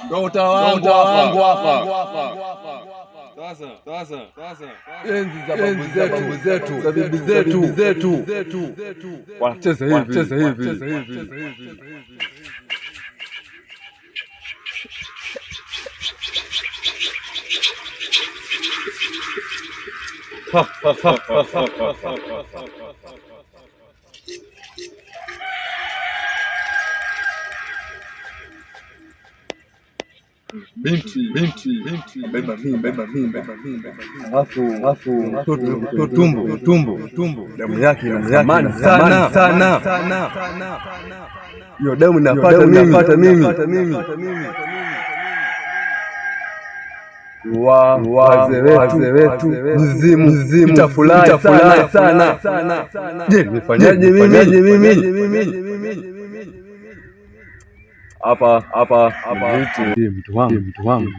Ndio utawala wangu hapa. Sasa. Enzi za babu zetu, za bibi zetu. Wanacheza hivi. Binti beba mimba. Alafu tumbo damu yake inamsamani sana. Hiyo damu napata mimi. Wazee wetu mzimu itafurahi sana. Je, nifanyaje mimi? Hapa mtu wangu.